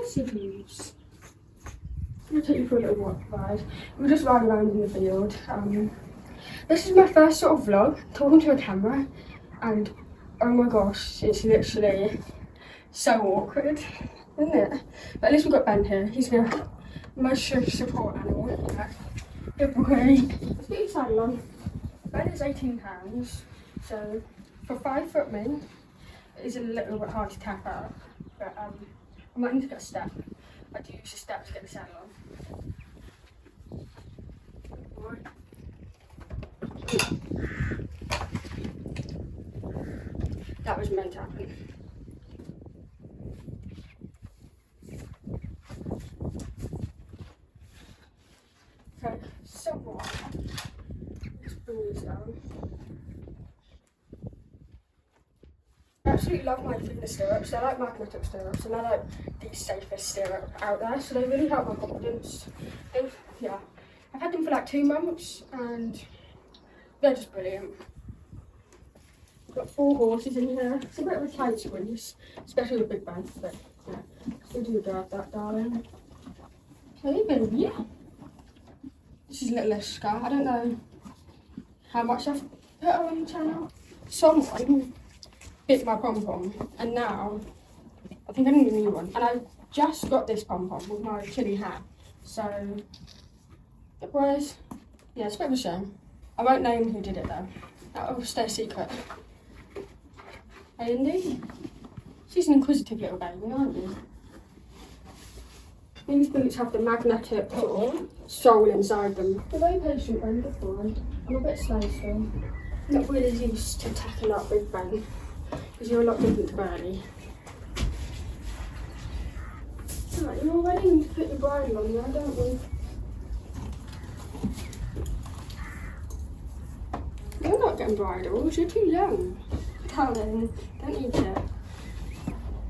cities. I'm going to take you for a little walk ride. We're just riding around in the field. This is my first sort of vlog, talking to a camera, and oh my gosh, it's literally so awkward, isn't it? But at least we've got Ben here. He's the most support animal. Yeah. Good boy. Let's get your saddle on. Ben is 18 pounds, so for 5 foot men, it's a little bit hard to tap out. But I might need to get a step. I do use a step to get the saddle on. That was meant to happen. Okay, so what? Let's bring these down. I absolutely love my fitness stirrups. They're like magnetic stirrups, and they're like the safest stirrup out there, so they really help my confidence. Yeah, I've had them for like 2 months, and they're just brilliant. I've got 4 horses in here. It's a bit of a tight squeeze, especially with Big Ben, but yeah, we do drive that, darling. Hey, baby. This is little Ishka. I don't know how much I've put her on the channel. Someone bit my pom-pom, and now I think I need a new one. And I just got this pom-pom with my chili hat, so it was, yeah, it's a bit of a shame. I won't name who did it though. That'll stay a secret. Hey, Indy? She's an inquisitive little baby, aren't you? These boots have the magnetic sole inside them. They're very patient, Ben, good boy. I'm a bit slow still. Not really used to tackling up Big Ben, because you're a lot different to Bernie. Right, you're all ready to put your bridle on there, don't we? You're not getting bridles, you're too young. Darling, don't eat it.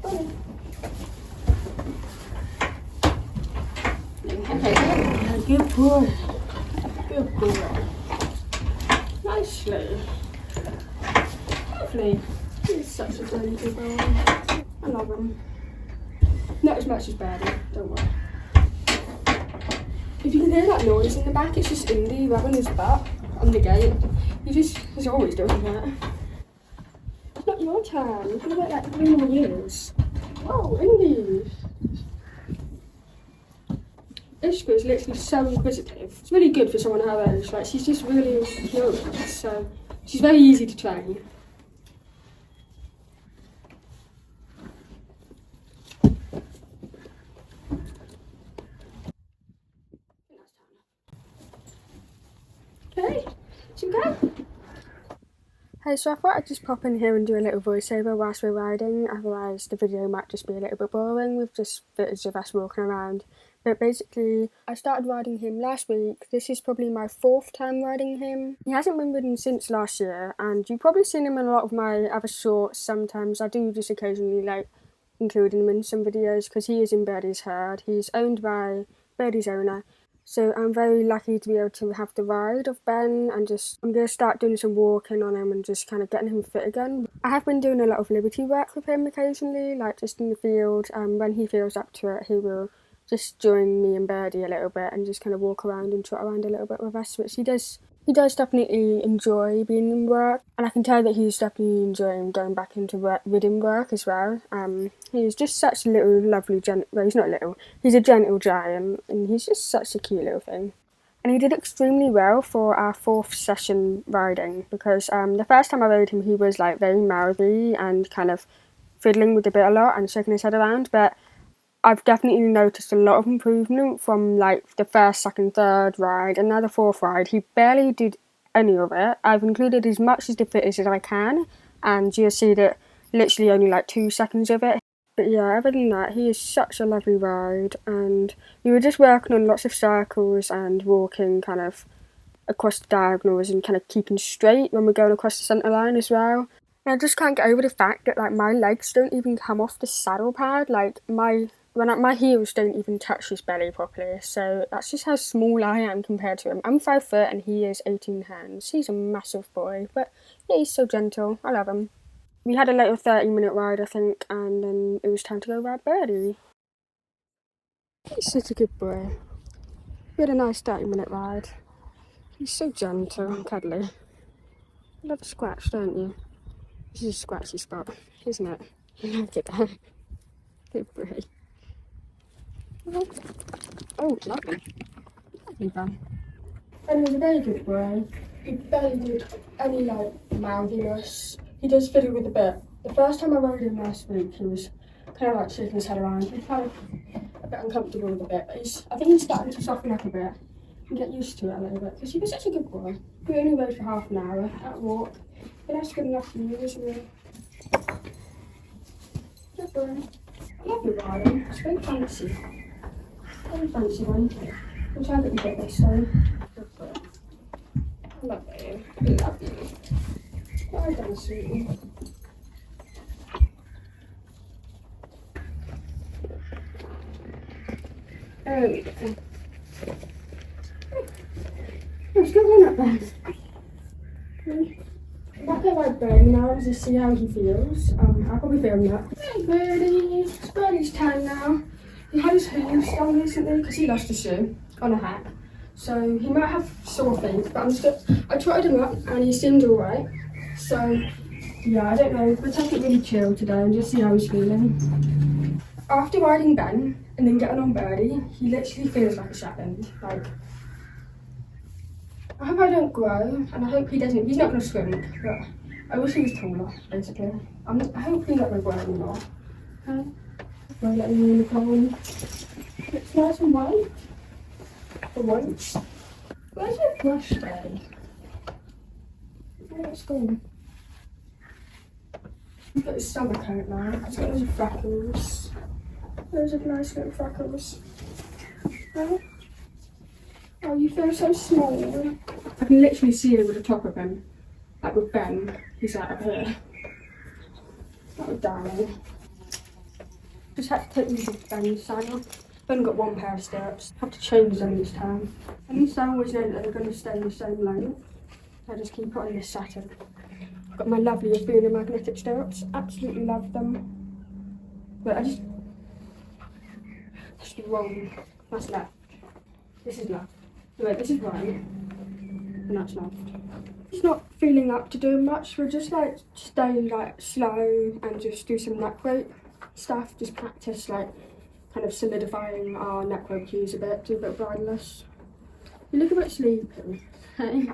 Bye. Okay, good boy. Good boy. Nicely. Lovely. He's such a dainty boy. I love him. Not as much as Birdie, don't worry. If you can hear that noise in the back, it's just Indy rubbing his butt on the gate. He's always doing that. It's not your turn. You're gonna get like 3 more years. Oh, Indy. Ishka is literally so inquisitive. It's really good for someone her age. Like, she's just really curious, so she's very easy to train. Okay, should we go? Hey, so I thought I'd just pop in here and do a little voiceover whilst we're riding, otherwise the video might just be a little bit boring with just footage of us walking around. But basically, I started riding him last week. This is probably my 4th time riding him. He hasn't been ridden since last year, and you've probably seen him in a lot of my other shorts. Sometimes I do just occasionally like including him in some videos because he is in Birdie's herd. He's owned by Birdie's owner. So I'm very lucky to be able to have the ride of Ben, and I'm going to start doing some walking on him and just kind of getting him fit again. I have been doing a lot of liberty work with him occasionally, like just in the field. When he feels up to it, he will just join me and Birdie a little bit and just kind of walk around and trot around a little bit with us, which he does definitely enjoy being in work, and I can tell that he's definitely enjoying going back into ridden work as well. He's just such a little lovely well, he's not little, he's a gentle giant, and he's just such a cute little thing. And he did extremely well for our 4th session riding, because the first time I rode him he was like very mouthy and kind of fiddling with the bit a lot and shaking his head around, but I've definitely noticed a lot of improvement from like the 1st, 2nd, 3rd ride, and now the 4th ride. He barely did any of it. I've included as much as the footage as I can, and you'll see that literally only like 2 seconds of it. But yeah, other than that, he is such a lovely ride, and we were just working on lots of circles and walking kind of across the diagonals and kind of keeping straight when we're going across the centre line as well. And I just can't get over the fact that like my legs don't even come off the saddle pad. Like my heels don't even touch his belly properly, so that's just how small I am compared to him. I'm 5 foot and he is 18 hands. He's a massive boy, but yeah, he's so gentle. I love him. We had a little 30-minute ride, I think, and then it was time to go ride Birdie. He's such a good boy. We had a nice 30-minute ride. He's so gentle and cuddly. You love a scratch, don't you? This is a scratchy spot, isn't it? You like it there. Good boy. Oh, lovely. Lovely bum. And he's a very good boy. He barely did any like mouthiness. He does fiddle with a bit. The first time I rode him last week, he was kind of like shaking his head around. He was kind of a bit uncomfortable with a bit, but I think he's starting to soften up a bit and get used to it a little bit because he was such a good boy. We only rode for half an hour at a walk, but that's good enough for you, isn't it? Good boy. I love your riding. It's very fancy. Very fancy one. I'll try to get you a bit this time. Good boy. I love you. I love you. Well done, sweetie. There we go. Let's go on up then. Back at my bed now to see how he feels. I'll probably film that. Hey Birdie, it's Birdie's time now. He had his hooves done recently because he lost a shoe on a hack. So he might have sore feet, but I trotted him up and he seemed alright. So yeah, I don't know, we'll take it really chill today and just see how he's feeling. After riding Ben and then getting on Birdie, he literally feels like a Shetland. Like, I hope I don't grow, and I hope he doesn't. He's not going to swim, but I wish he was taller, basically. I hope he's not going to grow anymore. Okay? We're letting him in the pond. It's nice and white. For once. Where's your brush, Daddy? Where's it gone? He's got his summer coat now. He's got those freckles. Those are nice little freckles. Huh? Oh, you feel so small. I can literally see over the top of him. Like with Ben, he's out of here. That was darling. Just had to take these off Ben's saddle. Ben got one pair of stirrups. Have to change them each time. And these I always know that they're going to stay the same length. I just keep it on this satin. I've got my lovely Athena magnetic stirrups. Absolutely love them. But that's wrong. That's left. This is left. Wait, this is right. And that's left. Just not feeling up to doing much. We'll just like stay like slow and just do some neck rope stuff. Just practice like kind of solidifying our neck rope cues a bit. Do a bit of bridleless. You look a bit sleepy. Hey,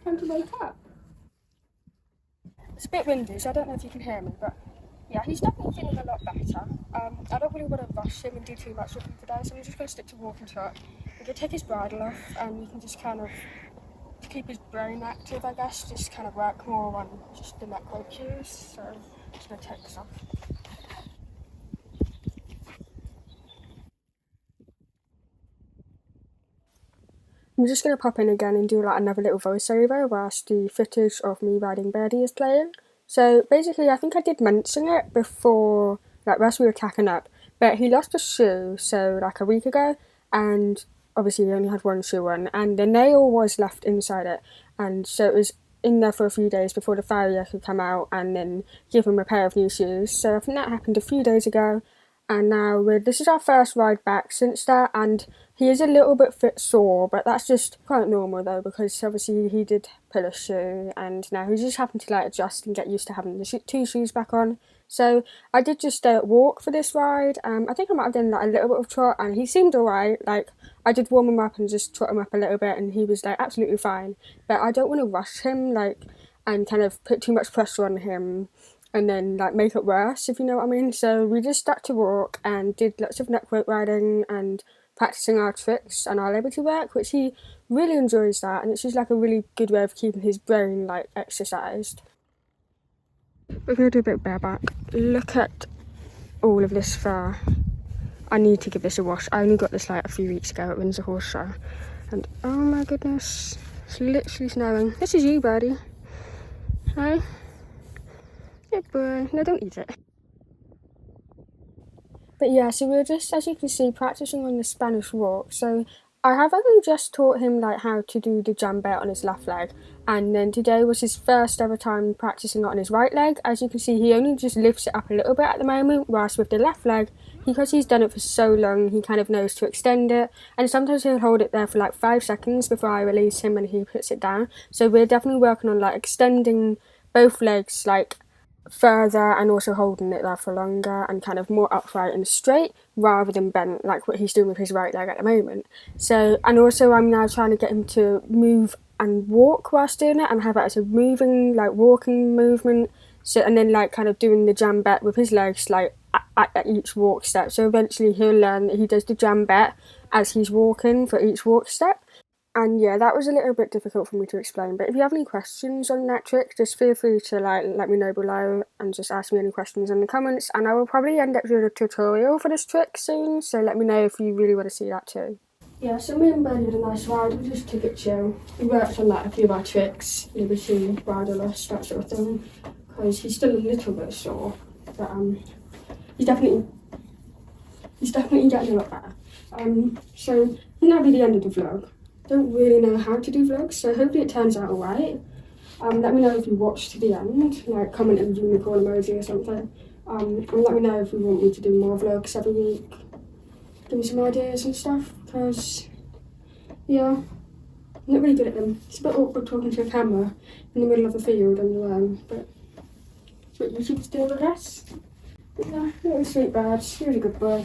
time to wake up. It's a bit windy, so I don't know if you can hear me, but yeah, he's definitely feeling a lot better. I don't really want to rush him and do too much with him today, so I'm just going to stick to walk and trot. We can take his bridle off and we can just kind of keep his brain active, I guess, just kind of work more on just the neck rope cues. So I'm just going to take this off. I'm just going to pop in again and do like another little voiceover whilst the footage of me riding Birdie is playing. So basically, I think I did mention it before, like whilst we were tacking up, but he lost a shoe, so like a week ago, and obviously he only had one shoe on, and the nail was left inside it, and so it was in there for a few days before the farrier could come out and then give him a pair of new shoes. So I think that happened a few days ago, and now this is our first ride back since that, and he is a little bit sore, but that's just quite normal though, because obviously he did pull a shoe, and now he's just having to like adjust and get used to having the two shoes back on. So I did just stay at walk for this ride. I think I might have done like a little bit of trot, and he seemed alright. Like I did warm him up and just trot him up a little bit, and he was like absolutely fine. But I don't want to rush him like and kind of put too much pressure on him and then like make it worse, if you know what I mean. So we just stuck to walk and did lots of neck rope riding and practicing our tricks and our liberty work, which he really enjoys that, and it's just like a really good way of keeping his brain like exercised. We're going to do a bit of bareback. Look at all of this fur. I need to give this a wash. I only got this like a few weeks ago at Windsor Horse Show, and oh my goodness, it's literally snowing. This is you, Birdie. Hi. Good boy. No, don't eat it. But yeah, so we were just, as you can see, practicing on the Spanish walk. So I have only just taught him like how to do the jambet on his left leg, And then today was his first ever time practicing it on his right leg. As you can see, he only just lifts it up a little bit at the moment, whilst with the left leg, because he's done it for so long, he kind of knows to extend it, and sometimes he'll hold it there for like 5 seconds before I release him and he puts it down. So we're definitely working on like extending both legs like further and also holding it there for longer and kind of more upright and straight rather than bent like what he's doing with his right leg at the moment. So, and also I'm now trying to get him to move and walk whilst doing it and have it as a moving, like walking movement. So, and then like kind of doing the jambette with his legs like at each walk step. So eventually he'll learn that he does the jambette as he's walking for each walk step. And yeah, that was a little bit difficult for me to explain, but if you have any questions on that trick, just feel free to like let me know below and just ask me any questions in the comments, and I will probably end up doing a tutorial for this trick soon, so let me know if you really want to see that too. Yeah, so me and Ben had a nice ride. We just took it chill. We worked on like a few of our tricks, liberty, riderless, that sort of thing, because he's still a little bit sore, but he's definitely getting a lot better. So I think that'll be the end of the vlog. Don't really know how to do vlogs, so hopefully it turns out alright. Let me know if you watched to the end, like comment in the unicorn emoji or something. And let me know if you want me to do more vlogs every week. Give me some ideas and stuff, because yeah, I'm not really good at them. It's a bit awkward talking to a camera in the middle of a field on your own, but it's what YouTube's do, I guess. But yeah, little sweet bird, he's a good boy.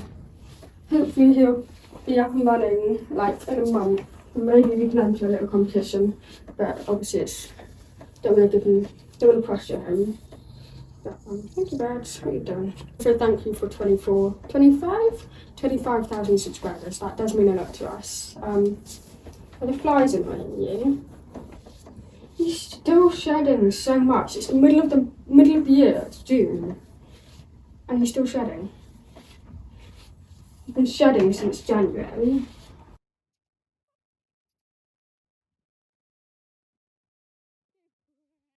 Hopefully he'll be up and running like in a month. Maybe we can enter a little competition, but obviously it's don't want to pressure him. But thank you, Brad. What are you doing? So thank you for 25,000 subscribers. That does mean a lot to us. Are the flies annoying you? He's still shedding so much. It's the middle of the year. It's June, and he's still shedding. He's been shedding since January.